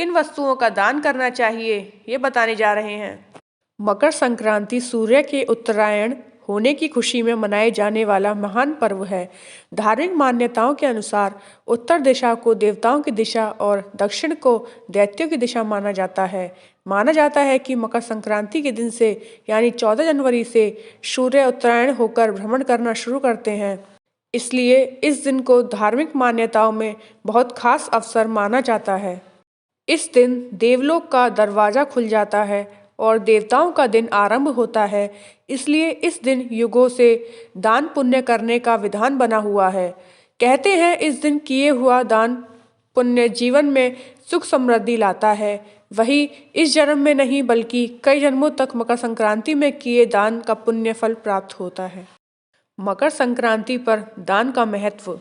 किन वस्तुओं का दान करना चाहिए, ये बताने जा रहे हैं। मकर संक्रांति सूर्य के उत्तरायण होने की खुशी में मनाए जाने वाला महान पर्व है। धार्मिक मान्यताओं के अनुसार उत्तर दिशा को देवताओं की दिशा और दक्षिण को दैत्यों की दिशा माना जाता है। माना जाता है कि मकर संक्रांति के दिन से यानी 14 जनवरी से सूर्य उत्तरायण होकर भ्रमण करना शुरू करते हैं। इसलिए इस दिन को धार्मिक मान्यताओं में बहुत खास अवसर माना जाता है। इस दिन देवलोक का दरवाजा खुल जाता है और देवताओं का दिन आरंभ होता है। इसलिए इस दिन युगों से दान पुण्य करने का विधान बना हुआ है। कहते हैं इस दिन किए हुआ दान पुण्य जीवन में सुख समृद्धि लाता है। वही इस जन्म में नहीं बल्कि कई जन्मों तक मकर संक्रांति में किए दान का पुण्य फल प्राप्त होता है। मकर संक्रांति पर दान का महत्व।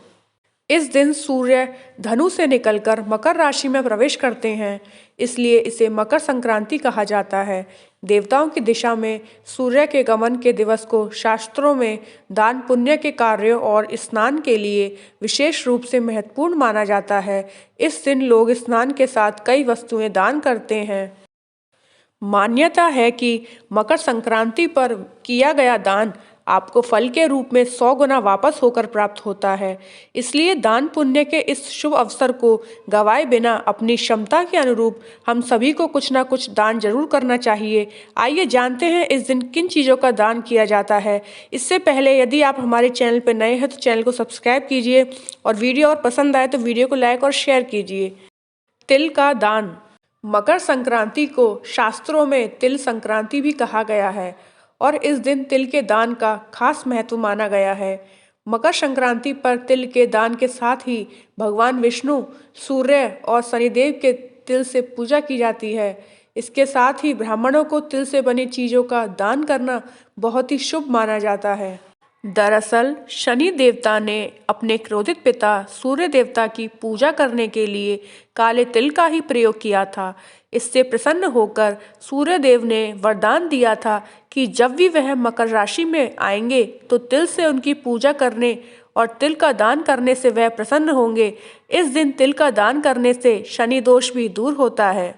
इस दिन सूर्य धनु से निकलकर मकर राशि में प्रवेश करते हैं, इसलिए इसे मकर संक्रांति कहा जाता है। देवताओं की दिशा में सूर्य के गमन के दिवस को शास्त्रों में दान पुण्य के कार्यों और स्नान के लिए विशेष रूप से महत्वपूर्ण माना जाता है। इस दिन लोग स्नान के साथ कई वस्तुएं दान करते हैं। मान्यता है कि मकर संक्रांति पर किया गया दान आपको फल के रूप में 100 गुना वापस होकर प्राप्त होता है। इसलिए दान पुण्य के इस शुभ अवसर को गंवाए बिना अपनी क्षमता के अनुरूप हम सभी को कुछ ना कुछ दान जरूर करना चाहिए। आइए जानते हैं इस दिन किन चीज़ों का दान किया जाता है। इससे पहले यदि आप हमारे चैनल पर नए हैं तो चैनल को सब्सक्राइब कीजिए और वीडियो और पसंद आए तो वीडियो को लाइक और शेयर कीजिए। तिल का दान। मकर संक्रांति को शास्त्रों में तिल संक्रांति भी कहा गया है और इस दिन तिल के दान का खास महत्व माना गया है। मकर संक्रांति पर तिल के दान के साथ ही भगवान विष्णु, सूर्य और शनिदेव के तिल से पूजा की जाती है। इसके साथ ही ब्राह्मणों को तिल से बनी चीज़ों का दान करना बहुत ही शुभ माना जाता है। दरअसल शनि देवता ने अपने क्रोधित पिता सूर्य देवता की पूजा करने के लिए काले तिल का ही प्रयोग किया था। इससे प्रसन्न होकर सूर्य देव ने वरदान दिया था कि जब भी वह मकर राशि में आएंगे तो तिल से उनकी पूजा करने और तिल का दान करने से वह प्रसन्न होंगे। इस दिन तिल का दान करने से शनि दोष भी दूर होता है।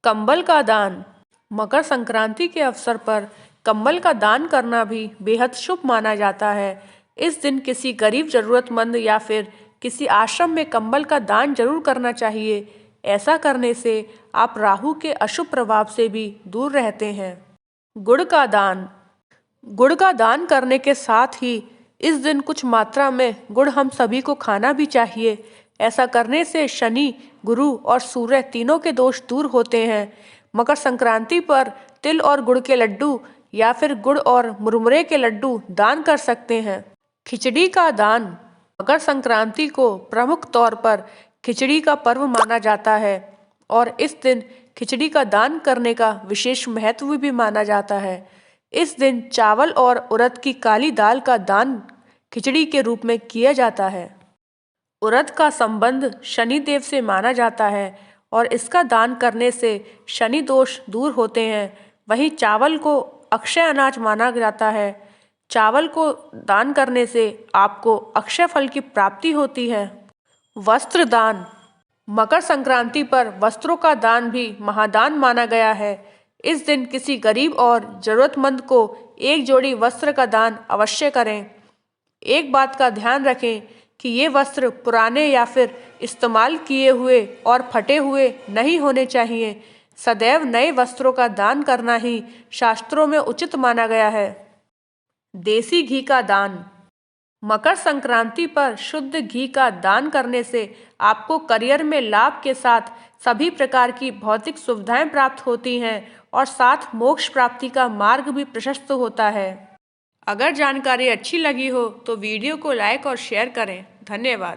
कंबल का दान। मकर संक्रांति के अवसर पर कंबल का दान करना भी बेहद शुभ माना जाता है। इस दिन किसी गरीब जरूरतमंद या फिर किसी आश्रम में कंबल का दान जरूर करना चाहिए। ऐसा करने से आप राहु के अशुभ प्रभाव से भी दूर रहते हैं। गुड़ का दान। गुड़ का दान करने के साथ ही इस दिन कुछ मात्रा में गुड़ हम सभी को खाना भी चाहिए। ऐसा करने से शनि, गुरु और सूर्य तीनों के दोष दूर होते हैं। मकर संक्रांति पर तिल और गुड़ के लड्डू या फिर गुड़ और मुरमुरे के लड्डू दान कर सकते हैं। खिचड़ी का दान। मकर संक्रांति को प्रमुख तौर पर खिचड़ी का पर्व माना जाता है और इस दिन खिचड़ी का दान करने का विशेष महत्व भी माना जाता है। इस दिन चावल और उड़द की काली दाल का दान खिचड़ी के रूप में किया जाता है। उड़द का संबंध शनि देव से माना जाता है और इसका दान करने से शनि दोष दूर होते हैं। वहीं चावल को अक्षय अनाज माना जाता है। चावल को दान करने से आपको अक्षय फल की प्राप्ति होती है। वस्त्र दान। मकर संक्रांति पर वस्त्रों का दान भी महादान माना गया है। इस दिन किसी गरीब और जरूरतमंद को एक जोड़ी वस्त्र का दान अवश्य करें। एक बात का ध्यान रखें कि ये वस्त्र पुराने या फिर इस्तेमाल किए हुए और फटे हुए नहीं होने चाहिए। सदैव नए वस्त्रों का दान करना ही शास्त्रों में उचित माना गया है। देसी घी का दान। मकर संक्रांति पर शुद्ध घी का दान करने से आपको करियर में लाभ के साथ सभी प्रकार की भौतिक सुविधाएं प्राप्त होती हैं और साथ मोक्ष प्राप्ति का मार्ग भी प्रशस्त होता है। अगर जानकारी अच्छी लगी हो तो वीडियो को लाइक और शेयर करें। धन्यवाद।